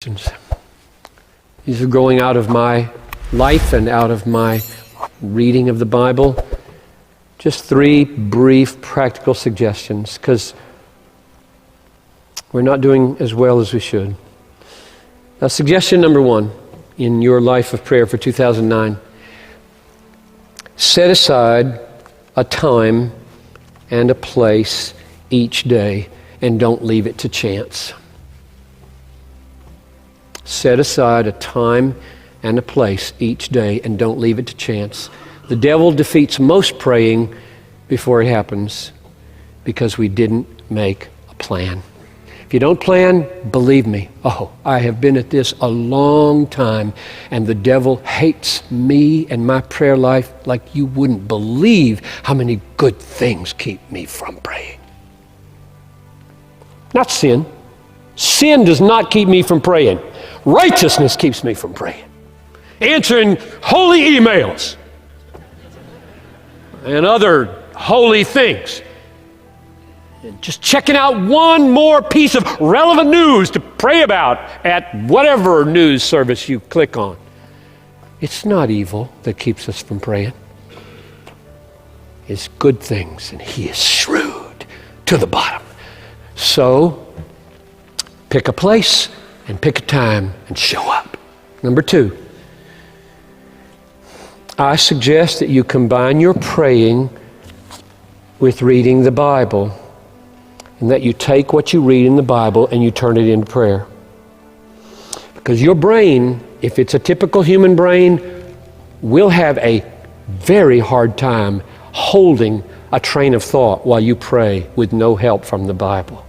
These are growing out of my life and out of my reading of the Bible. Just 3 brief practical suggestions, because we're not doing as well as we should. Now, suggestion number 1 in your life of prayer for 2009: set aside a time and a place each day and don't leave it to chance. Set aside a time and a place each day and don't leave it to chance. The devil defeats most praying before it happens because we didn't make a plan. If you don't plan, believe me, I have been at this a long time, and the devil hates me and my prayer life like you wouldn't believe how many good things keep me from praying. Not sin. Sin does not keep me from praying. Righteousness keeps me from praying. Answering holy emails and other holy things. And just checking out one more piece of relevant news to pray about at whatever news service you click on. It's not evil that keeps us from praying. It's good things, and He is shrewd to the bottom. So, pick a place and pick a time and show up. Number 2, I suggest that you combine your praying with reading the Bible, and that you take what you read in the Bible and you turn it into prayer. Because your brain, if it's a typical human brain, will have a very hard time holding a train of thought while you pray with no help from the Bible.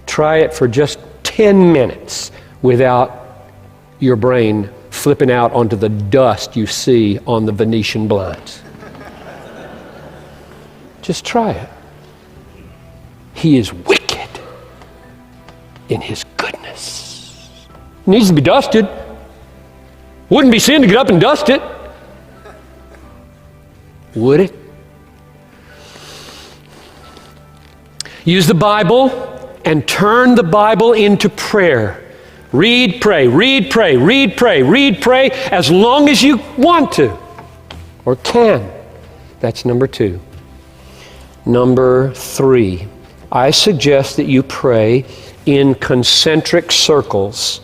Try it for just 10 minutes without your brain flipping out onto the dust you see on the Venetian blinds. Just try it. He is wicked in His goodness. It needs to be dusted. Wouldn't be sin to get up and dust it. Would it? Use the Bible and turn the Bible into prayer. Read, pray, read, pray, read, pray, read, pray, as long as you want to or can. That's number 2. Number 3, I suggest that you pray in concentric circles.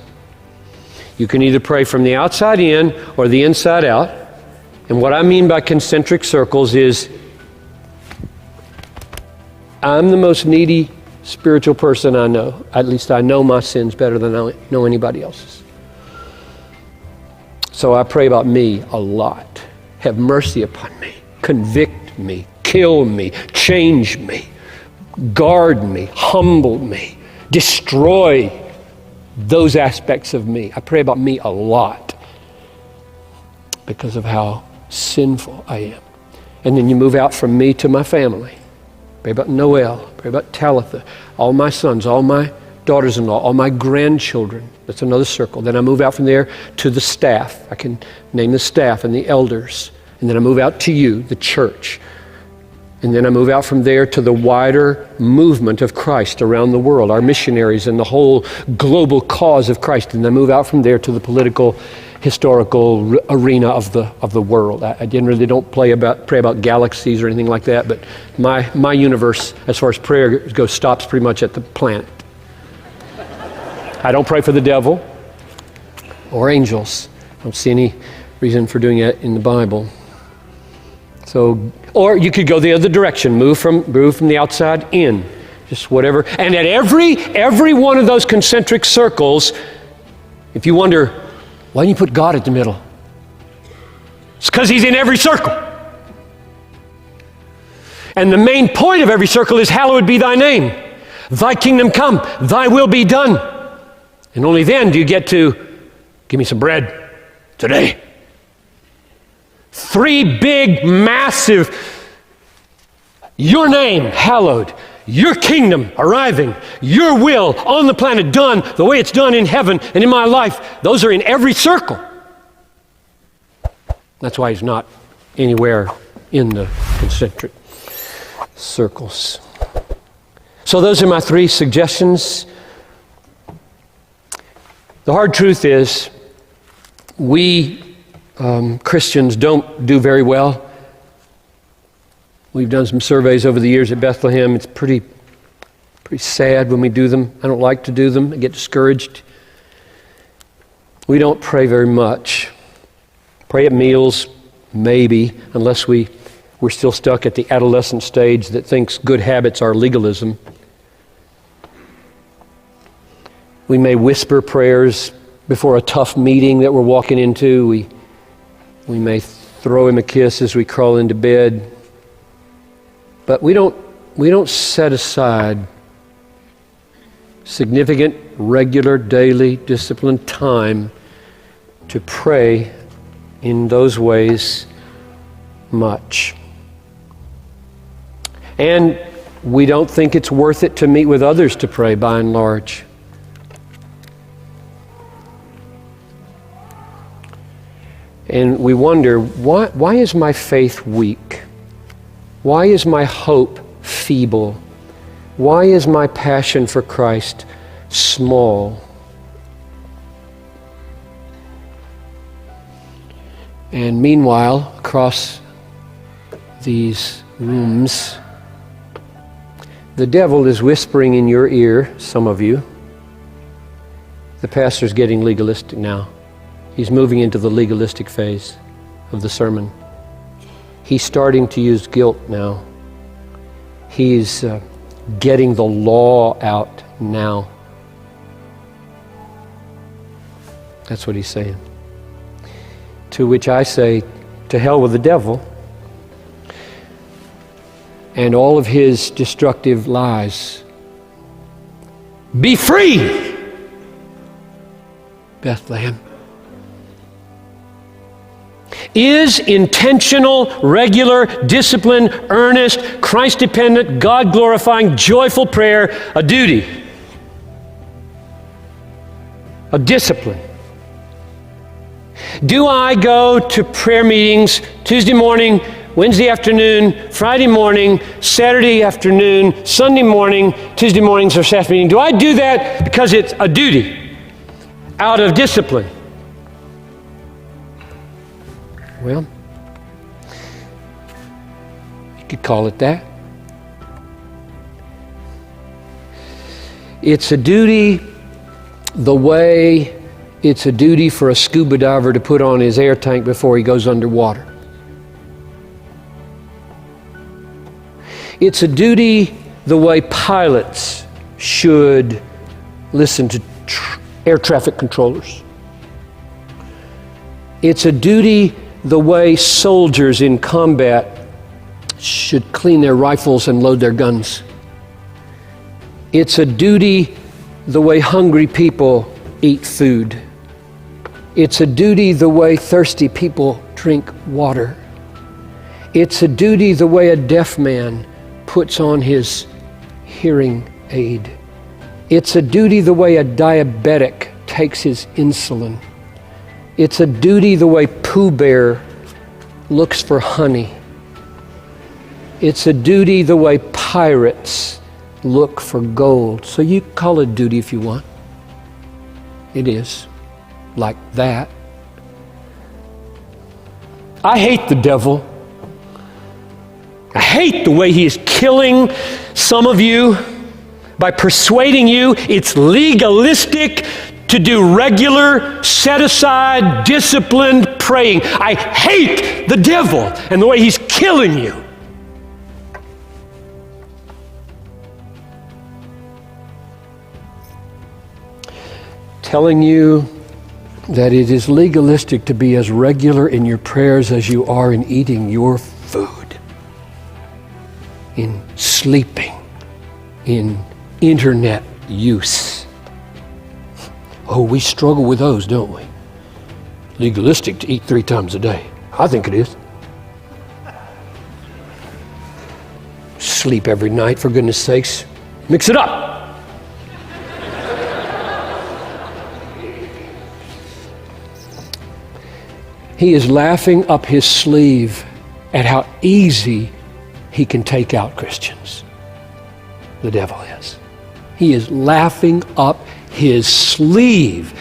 You can either pray from the outside in or the inside out. And what I mean by concentric circles is, I'm the most needy spiritual person I know. At least I know my sins better than I know anybody else's. So I pray about me a lot. Have mercy upon me. Convict me. Kill me. Change me. Guard me. Humble me. Destroy those aspects of me. I pray about me a lot because of how sinful I am. And then you move out from me to my family. Pray about Noel, pray about Talitha, all my sons, all my daughters-in-law, all my grandchildren. That's another circle. Then I move out from there to the staff. I can name the staff and the elders. And then I move out to you, the church. And then I move out from there to the wider movement of Christ around the world, our missionaries and the whole global cause of Christ. And then I move out from there to the political, historical arena of the world. I don't pray about galaxies or anything like that, but my universe, as far as prayer goes, stops pretty much at the planet. I don't pray for the devil or angels. I don't see any reason for doing it in the Bible. So, or you could go the other direction, move from the outside in, just whatever. And at every one of those concentric circles, if you wonder, why don't you put God at the middle? It's because He's in every circle. And the main point of every circle is, hallowed be Thy name. Thy kingdom come, Thy will be done. And only then do you get to, give me some bread today. 3 big, massive, your name hallowed, your kingdom arriving, your will on the planet done the way it's done in heaven and in my life. Those are in every circle. That's why He's not anywhere in the concentric circles. So those are my 3 suggestions. The hard truth is, we Christians don't do very well. We've done some surveys over the years at Bethlehem. It's pretty sad when we do them. I don't like to do them. I get discouraged. We don't pray very much. Pray at meals, maybe, unless we're still stuck at the adolescent stage that thinks good habits are legalism. We may whisper prayers before a tough meeting that we're walking into. We may throw him a kiss as we crawl into bed. But we don't set aside significant, regular, daily, disciplined time to pray in those ways much. And we don't think it's worth it to meet with others to pray, by and large. And we wonder, why is my faith weak? Why is my hope feeble? Why is my passion for Christ small? And meanwhile, across these rooms, the devil is whispering in your ear, some of you. The pastor's getting legalistic now. He's moving into the legalistic phase of the sermon. He's starting to use guilt now. He's getting the law out now. That's what he's saying. To which I say, to hell with the devil and all of his destructive lies. Be free, Bethlehem. Is intentional, regular, disciplined, earnest, Christ-dependent, God-glorifying, joyful prayer a duty? A discipline? Do I go to prayer meetings Tuesday morning, Wednesday afternoon, Friday morning, Saturday afternoon, Sunday morning, Tuesday mornings or Saturday meeting? Do I do that because it's a duty, out of discipline? Well, you could call it that. It's a duty the way it's a duty for a scuba diver to put on his air tank before he goes underwater. It's a duty the way pilots should listen to air traffic controllers. It's a duty the way soldiers in combat should clean their rifles and load their guns. It's a duty the way hungry people eat food. It's a duty the way thirsty people drink water. It's a duty the way a deaf man puts on his hearing aid. It's a duty the way a diabetic takes his insulin. It's a duty the way Pooh Bear looks for honey. It's a duty the way pirates look for gold. So you call it duty if you want. It is like that. I hate the devil. I hate the way he is killing some of you by persuading you it's legalistic to do regular, set-aside, disciplined praying. I hate the devil and the way he's killing you. Telling you that it is legalistic to be as regular in your prayers as you are in eating your food, in sleeping, in internet use. Oh, we struggle with those, don't we? Legalistic to eat 3 times a day. I think it is. Sleep every night, for goodness sakes. Mix it up. He is laughing up his sleeve at how easy he can take out Christians. The devil is. He is laughing up his sleeve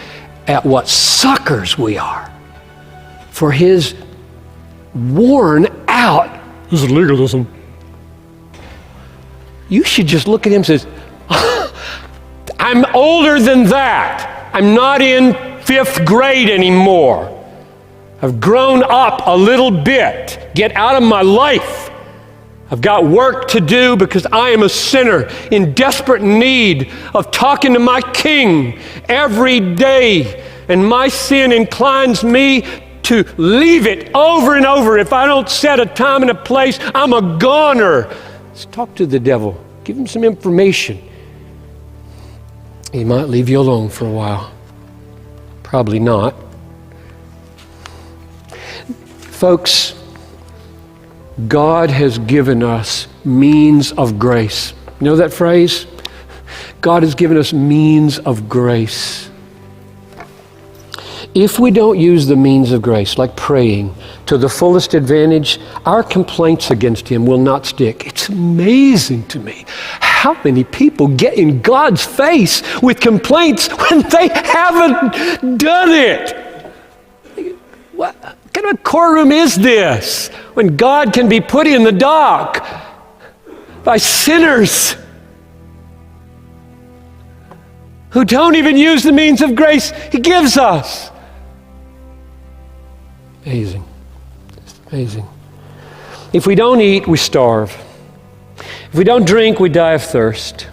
at what suckers we are for his worn out, this is legalism. You should just look at him and say, I'm older than that. I'm not in 5th grade anymore. I've grown up a little bit. Get out of my life. I've got work to do because I am a sinner in desperate need of talking to my King every day. And my sin inclines me to leave it over and over. If I don't set a time and a place, I'm a goner. Let's talk to the devil. Give him some information. He might leave you alone for a while. Probably not. Folks, God has given us means of grace. You know that phrase? God has given us means of grace. If we don't use the means of grace, like praying, to the fullest advantage, our complaints against him will not stick. It's amazing to me how many people get in God's face with complaints when they haven't done it. What kind of a courtroom is this when God can be put in the dock by sinners who don't even use the means of grace he gives us? Amazing. It's amazing. If we don't eat, we starve. If we don't drink, we die of thirst.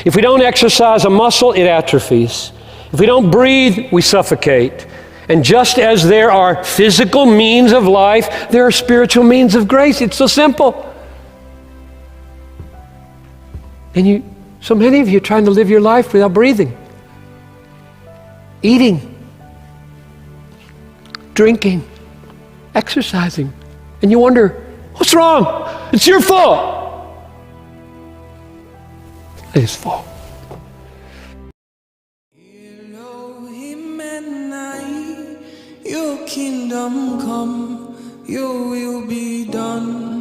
If we don't exercise a muscle, it atrophies. If we don't breathe, we suffocate. And just as there are physical means of life, there are spiritual means of grace. It's so simple. And so many of you are trying to live your life without breathing, eating, drinking, exercising, and you wonder, what's wrong? It's your fault. It's his fault. Elohim and I, your kingdom come, your will be done.